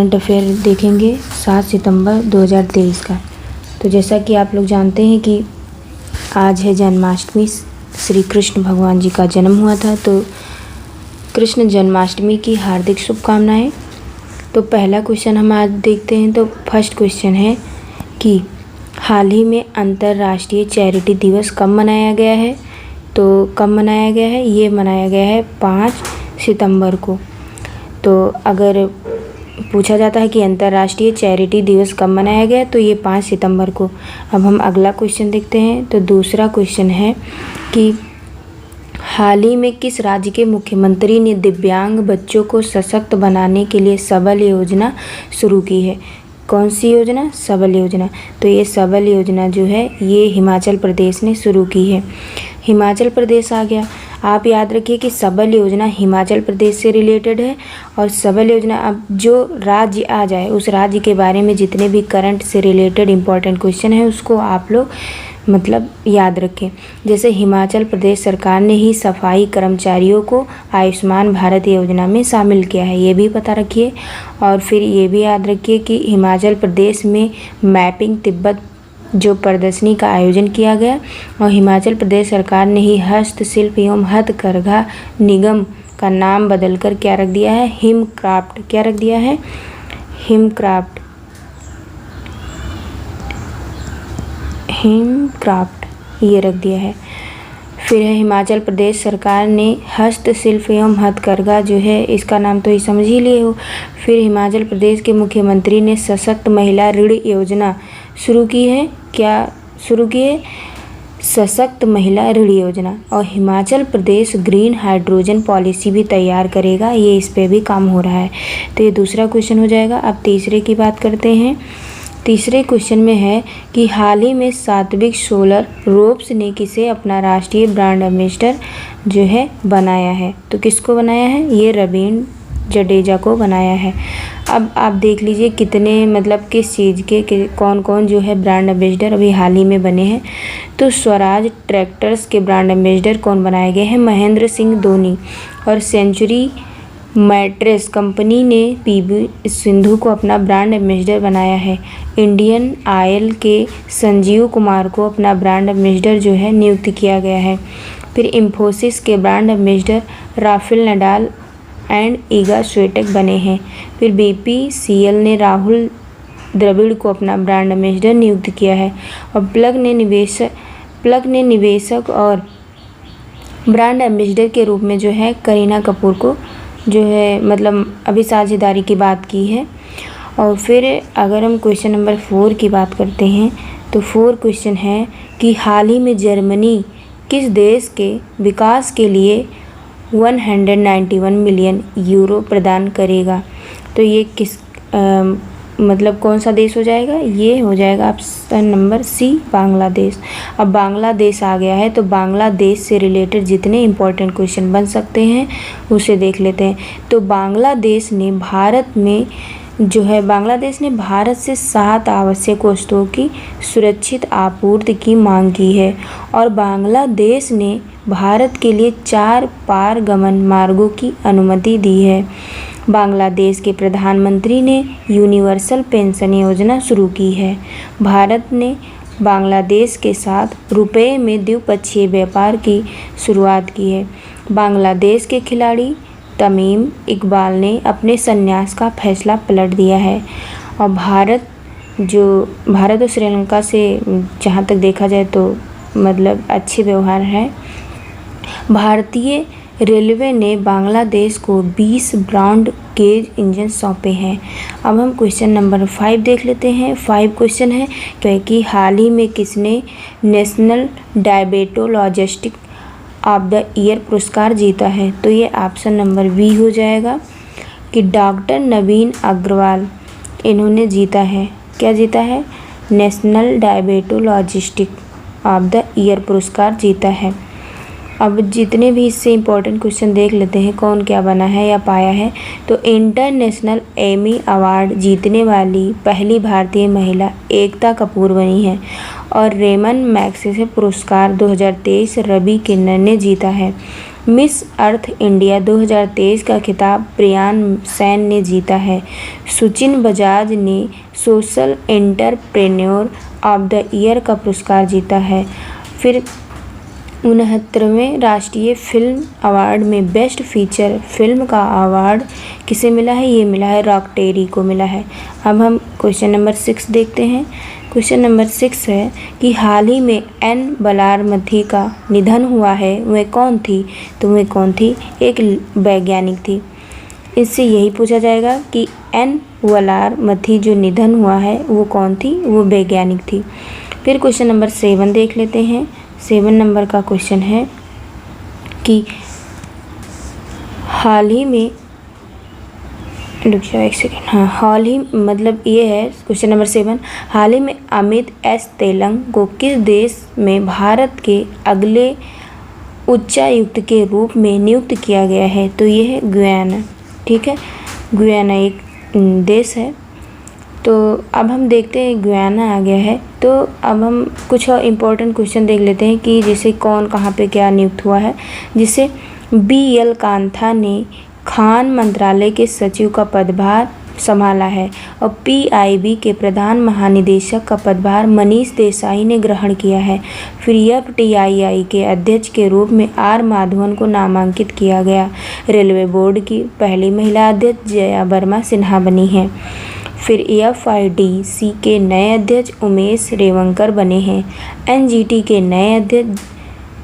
Current affair देखेंगे 7 सितंबर 2023 का। तो जैसा कि आप लोग जानते हैं कि आज है जन्माष्टमी, श्री कृष्ण भगवान जी का जन्म हुआ था, तो कृष्ण जन्माष्टमी की हार्दिक शुभकामनाएं। तो पहला क्वेश्चन हम आज देखते हैं। तो फर्स्ट क्वेश्चन है कि हाल ही में अंतर्राष्ट्रीय चैरिटी दिवस कब मनाया गया है। तो कब मनाया गया है, ये मनाया गया है 5 सितंबर को। तो अगर पूछा जाता है कि अंतर्राष्ट्रीय चैरिटी दिवस कब मनाया गया, तो ये 5 सितंबर को। अब हम अगला क्वेश्चन देखते हैं। तो दूसरा क्वेश्चन है कि हाल ही में किस राज्य के मुख्यमंत्री ने दिव्यांग बच्चों को सशक्त बनाने के लिए सबल योजना शुरू की है। कौन सी योजना? सबल योजना। तो ये सबल योजना जो है ये हिमाचल प्रदेश ने शुरू की है। हिमाचल प्रदेश आ गया। आप याद रखिए कि सबल योजना हिमाचल प्रदेश से रिलेटेड है, और सबल योजना, अब जो राज्य आ जाए उस राज्य के बारे में जितने भी करंट से रिलेटेड इंपॉर्टेंट क्वेश्चन है उसको आप लोग मतलब याद रखें। जैसे हिमाचल प्रदेश सरकार ने ही सफाई कर्मचारियों को आयुष्मान भारत योजना में शामिल किया है, ये भी पता रखिए। और फिर ये भी याद रखिए कि हिमाचल प्रदेश में मैपिंग तिब्बत जो प्रदर्शनी का आयोजन किया गया, और हिमाचल प्रदेश सरकार ने ही हस्तशिल्प एवं हथकरघा निगम का नाम बदलकर क्या रख दिया है, हिमक्राफ्ट। क्या रख दिया है? हिमक्राफ्ट। हिमक्राफ्ट ये रख दिया है। फिर है हिमाचल प्रदेश सरकार ने हस्तशिल्प एवं हथकरघा जो है इसका नाम तो ही समझ ही लिए हो। फिर हिमाचल प्रदेश के मुख्यमंत्री ने सशक्त महिला ऋण योजना शुरू की है। क्या शुरू की है? सशक्त महिला ऋण योजना। और Himachal Pradesh green hydrogen policy भी तैयार करेगा, ये इस पे भी काम हो रहा है। तो ये दूसरा क्वेश्चन हो जाएगा। अब तीसरे की बात करते हैं। तीसरे क्वेश्चन में है कि हाल ही में सात्विक सोलर रोप्स ने किसे अपना राष्ट्रीय ब्रांड एम्बेसडर जो है बनाया है। तो किसको बनाया है? ये रवींद्र जडेजा को बनाया है। अब आप देख लीजिए कितने मतलब किस चीज़ के कौन कौन जो है ब्रांड एम्बेसडर अभी हाल ही में बने हैं। तो स्वराज ट्रैक्टर्स के ब्रांड एम्बेसडर कौन बनाए गए हैं? महेंद्र सिंह धोनी। और सेंचुरी मैट्रेस कंपनी ने पीवी सिंधु को अपना ब्रांड एम्बेसडर बनाया है। इंडियन ऑयल के संजीव कुमार को अपना ब्रांड एम्बेसडर जो है नियुक्त किया गया है। फिर इंफोसिस के brand ambassador Rafael Nadal and Eega Swiatek बने हैं। फिर बीपीसीएल ने राहुल द्रविड़ को अपना ब्रांड एम्बेसडर नियुक्त किया है। और प्लग ने निवेशक और ब्रांड एम्बेसडर के रूप में जो है करीना कपूर को जो है मतलब अभी साझेदारी की बात की है। और फिर अगर हम क्वेश्चन नंबर 4 की बात करते हैं, तो 4 क्वेश्चन है कि हाल ही में जर्मनी किस देश के विकास के लिए 191 मिलियन यूरो प्रदान करेगा। तो ये किस मतलब कौन सा देश हो जाएगा? ये हो जाएगा ऑप्शन नंबर सी, बांग्लादेश। अब बांग्लादेश आ गया है, तो बांग्लादेश से रिलेटेड जितने इंपॉर्टेंट क्वेश्चन बन सकते हैं उसे देख लेते हैं। तो बांग्लादेश ने भारत से 7 आवश्यक वस्तुओं की सुरक्षित आपूर्ति की मांग की है। और बांग्लादेश ने भारत के लिए 4 पारगमन मार्गों की अनुमति दी है। बांग्लादेश के प्रधानमंत्री ने यूनिवर्सल पेंशन योजना शुरू की है। भारत ने बांग्लादेश के साथ रुपये में द्विपक्षीय व्यापार की शुरुआत की है। बांग्लादेश के खिलाड़ी तमीम इकबाल ने अपने संन्यास का फैसला पलट दिया है। और भारत और श्रीलंका से जहाँ तक देखा जाए तो मतलब अच्छे व्यवहार है। भारतीय रेलवे ने बांग्लादेश को 20 ब्रॉड गेज इंजन सौंपे हैं। अब हम क्वेश्चन नंबर 5 देख लेते हैं। 5 क्वेश्चन है क्योंकि हाल ही में किसने national diabetologist of the year पुरस्कार जीता है। तो ये ऑप्शन नंबर बी हो जाएगा कि डॉक्टर नवीन अग्रवाल इन्होंने जीता है। क्या जीता है? National diabetologist of the year पुरस्कार जीता है। अब जितने भी इससे इम्पोर्टेंट क्वेश्चन देख लेते हैं कौन क्या बना है या पाया है। तो इंटरनेशनल एमी अवार्ड जीतने वाली पहली भारतीय महिला एकता कपूर बनी है और रेमन मैग्सेसे पुरस्कार 2023 रवि किन्नर ने जीता है। मिस अर्थ इंडिया 2023 का खिताब प्रियान सैन ने जीता है। सुचिन बजाज ने social entrepreneur of the year का पुरस्कार जीता है। फिर 69वें राष्ट्रीय फिल्म अवार्ड में बेस्ट फीचर फिल्म का अवार्ड किसे मिला है? ये मिला है रॉक टेरी को मिला है। अब हम क्वेश्चन नंबर 6 देखते हैं। क्वेश्चन नंबर 6 है कि हाल ही में एन बालारमथी का निधन हुआ है, वह कौन थी? तो वह कौन थी? एक वैज्ञानिक थी। इससे यही पूछा जाएगा कि एन बालारमथी जो निधन हुआ है वो कौन थी? वो वैज्ञानिक थी। फिर क्वेश्चन नंबर 7 देख लेते हैं। 7 नंबर का क्वेश्चन है कि हाल ही में रुक जाओ एक सेकेंड। हाँ, हाल ही मतलब ये है क्वेश्चन नंबर 7, हाल ही में अमित एस तेलंग को किस देश में भारत के अगले उच्चायुक्त के रूप में नियुक्त किया गया है? तो ये है गुयाना। ठीक है, गुयाना एक देश है। तो अब हम देखते हैं गुयाना आ गया है। तो अब हम कुछ और इम्पोर्टेंट क्वेश्चन देख लेते हैं कि जैसे कौन कहाँ पे क्या नियुक्त हुआ है। जिसे BL कांथा ने खान मंत्रालय के सचिव का पदभार संभाला है और PIB के प्रधान महानिदेशक का पदभार मनीष देसाई ने ग्रहण किया है। फिर FTII के अध्यक्ष के रूप में R माधवन को नामांकित किया गया। रेलवे बोर्ड की पहली महिला अध्यक्ष जया वर्मा सिन्हा बनी हैं। फिर FIDC के नए अध्यक्ष उमेश रेवंकर बने हैं। NGT के नए अध्यक्ष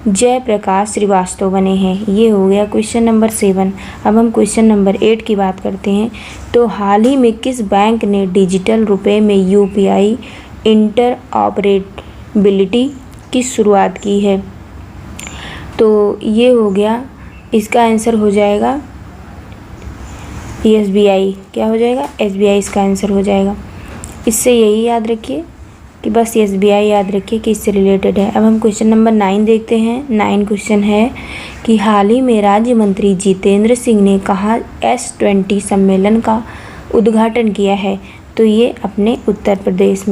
जयप्रकाश श्रीवास्तव बने हैं। ये हो गया क्वेश्चन नंबर 7। अब हम क्वेश्चन नंबर 8 की बात करते हैं। तो हाल ही में किस बैंक ने डिजिटल रुपए में UPI इंटरऑपरेबिलिटी की शुरुआत की है? तो ये हो गया, इसका आंसर हो जाएगा SBI। क्या हो जाएगा? SBI इसका आंसर हो जाएगा। इससे यही याद रखिए कि बस SBI याद रखिए कि इससे रिलेटेड है। अब हम क्वेश्चन नंबर 9 देखते हैं। 9 क्वेश्चन है कि हाल ही में राज्य मंत्री जितेंद्र सिंह ने कहाँ S20 सम्मेलन का उद्घाटन किया है? तो ये अपने उत्तर प्रदेश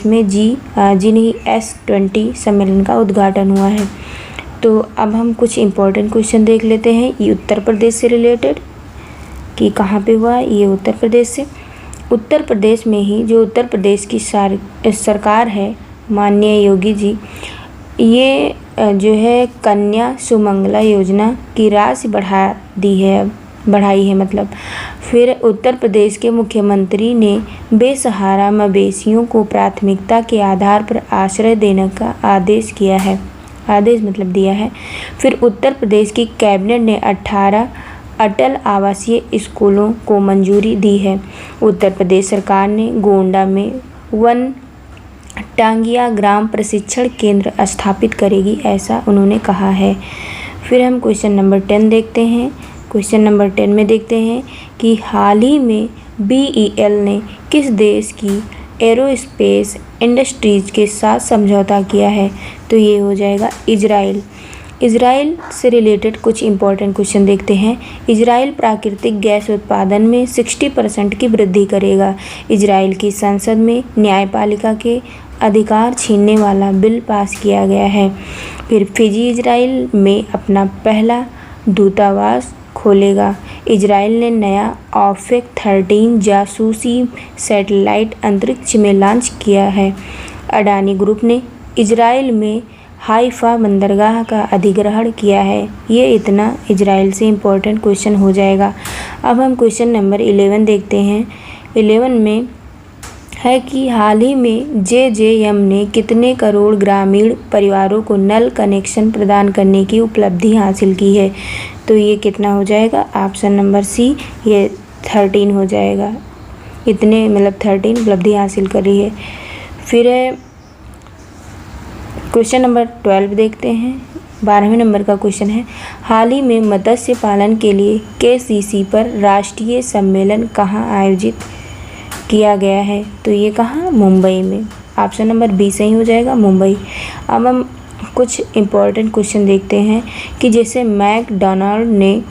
में जिन्हीं S20 सम्मेलन का उद्घाटन हुआ है। तो अब हम कुछ इम्पोर्टेंट क्वेश्चन देख लेते हैं ये उत्तर प्रदेश से रिलेटेड कि कहाँ पे हुआ है। ये उत्तर प्रदेश से, उत्तर प्रदेश में ही जो उत्तर प्रदेश की सरकार है माननीय योगी जी, ये जो है कन्या सुमंगला योजना की राशि बढ़ाई है मतलब। फिर उत्तर प्रदेश के मुख्यमंत्री ने बेसहारा मवेशियों को प्राथमिकता के आधार पर आश्रय देने का आदेश दिया है। फिर उत्तर प्रदेश की कैबिनेट ने 18 अटल आवासीय स्कूलों को मंजूरी दी है। उत्तर प्रदेश सरकार ने गोंडा में टांगिया ग्राम प्रशिक्षण केंद्र स्थापित करेगी, ऐसा उन्होंने कहा है। फिर हम क्वेश्चन नंबर 10 देखते हैं। क्वेश्चन नंबर 10 में देखते हैं कि हाल ही में BEL ने किस देश की एरोस्पेस इंडस्ट्रीज के साथ समझौता किया है? तो ये हो जाएगा इजराइल से रिलेटेड कुछ इम्पोर्टेंट क्वेश्चन देखते हैं। इजराइल प्राकृतिक गैस उत्पादन में 60% की वृद्धि करेगा। इजराइल की संसद में न्यायपालिका के अधिकार छीनने वाला बिल पास किया गया है। फिर फिजी इजराइल में अपना पहला दूतावास खोलेगा। इजराइल ने नया ऑफेक 13 जासूसी सैटेलाइट अंतरिक्ष में लॉन्च किया है। अडानी ग्रुप ने इजराइल में हाइफा बंदरगाह का अधिग्रहण किया है। ये इतना इजराइल से इम्पोर्टेंट क्वेश्चन हो जाएगा। अब हम क्वेश्चन नंबर 11 देखते हैं। 11 में है कि हाल ही में JJM ने कितने करोड़ ग्रामीण परिवारों को नल कनेक्शन प्रदान करने की उपलब्धि हासिल की है? तो ये कितना हो जाएगा? ऑप्शन नंबर C, ये 13 हो जाएगा। इतने मतलब 13 उपलब्धि हासिल करी है। फिर क्वेश्चन नंबर 12 देखते हैं। 12वें नंबर का क्वेश्चन है, हाल ही में मत्स्य पालन के लिए KCC पर राष्ट्रीय सम्मेलन कहाँ आयोजित किया गया है? तो ये कहाँ? मुंबई में। ऑप्शन नंबर B सही हो जाएगा, मुंबई। अब हम कुछ इम्पोर्टेंट क्वेश्चन देखते हैं कि जैसे मैकडॉनल्ड ने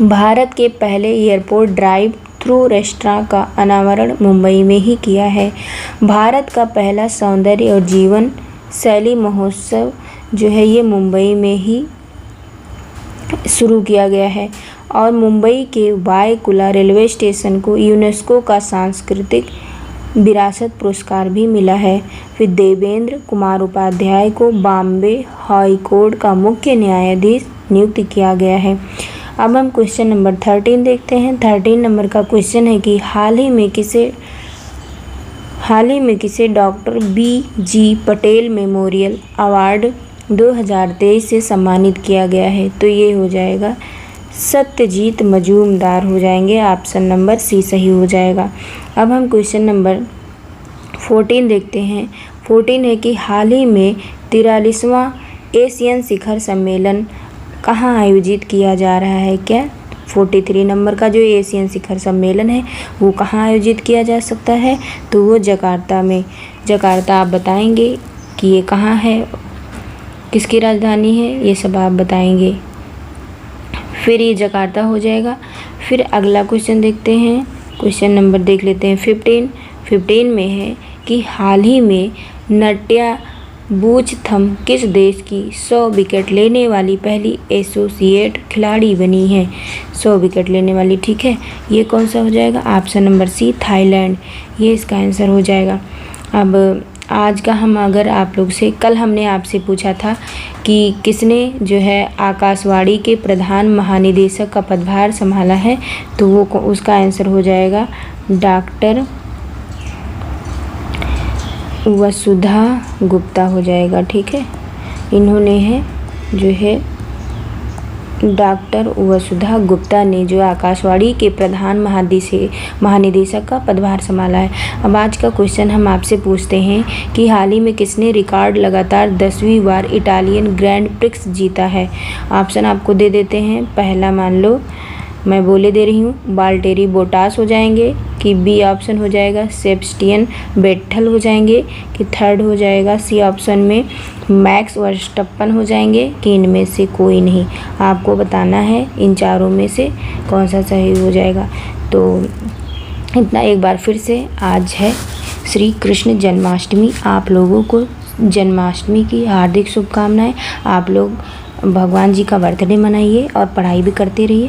भारत के पहले एयरपोर्ट ड्राइव थ्रू रेस्टोरेंट का अनावरण मुंबई में ही किया है। भारत का पहला सौंदर्य और जीवन शैली महोत्सव जो है ये मुंबई में ही शुरू किया गया है। और मुंबई के वाईकुला रेलवे स्टेशन को यूनेस्को का सांस्कृतिक विरासत पुरस्कार भी मिला है। फिर देवेंद्र कुमार उपाध्याय को बॉम्बे हाई कोर्ट का मुख्य न्यायाधीश नियुक्त किया गया है। अब हम क्वेश्चन नंबर 13 देखते हैं। 13 नंबर का क्वेश्चन है कि हाल ही में किसे doctor BG Patel memorial award 2023 से सम्मानित किया गया है। तो ये हो जाएगा सत्यजीत मजूमदार हो जाएंगे। ऑप्शन नंबर सी सही हो जाएगा। अब हम क्वेश्चन नंबर 14 देखते हैं। 14 है कि हाल ही में 43वां एशियन शिखर सम्मेलन कहाँ आयोजित किया जा रहा है। क्या 43 नंबर का जो एशियन शिखर सम्मेलन है वो कहाँ आयोजित किया जा सकता है। तो वो जकार्ता में। जकार्ता आप बताएंगे कि ये कहाँ है, किसकी राजधानी है, ये सब आप बताएंगे। फिर ये जकार्ता हो जाएगा। फिर अगला क्वेश्चन देखते हैं। क्वेश्चन नंबर देख लेते हैं 15 में है कि हाल ही में नट्या बूचथम किस देश की 100 विकेट लेने वाली पहली एसोसिएट खिलाड़ी बनी है। 100 विकेट लेने वाली, ठीक है। ये कौन सा हो जाएगा। ऑप्शन नंबर सी थाईलैंड, ये इसका आंसर हो जाएगा। अब आज का हम अगर आप लोग से, कल हमने आपसे पूछा था कि किसने जो है आकाशवाणी के प्रधान महानिदेशक का पदभार संभाला है, तो वो उसका आंसर हो जाएगा डॉक्टर वसुधा गुप्ता हो जाएगा, ठीक है। इन्होंने है जो है डॉक्टर वसुधा गुप्ता ने जो आकाशवाणी के प्रधान महानिदेशक का पदभार संभाला है। अब आज का क्वेश्चन हम आपसे पूछते हैं कि हाल ही में किसने रिकॉर्ड लगातार 10वीं बार इटालियन ग्रैंड प्रिक्स जीता है। ऑप्शन आपको दे देते हैं। पहला मान लो मैं बोले दे रही हूँ, बाल्टेरी बोटास हो जाएंगे, कि बी ऑप्शन हो जाएगा सेबेस्टियन वेट्टल हो जाएंगे, कि थर्ड हो जाएगा सी ऑप्शन में मैक्स वर्स्टप्पन हो जाएंगे, कि इनमें से कोई नहीं। आपको बताना है इन चारों में से कौन सा सही हो जाएगा। तो इतना, एक बार फिर से आज है श्री कृष्ण जन्माष्टमी। आप लोगों को जन्माष्टमी की हार्दिक शुभकामनाएं। आप लोग भगवान जी का बर्थडे मनाइए और पढ़ाई भी करते रहिए।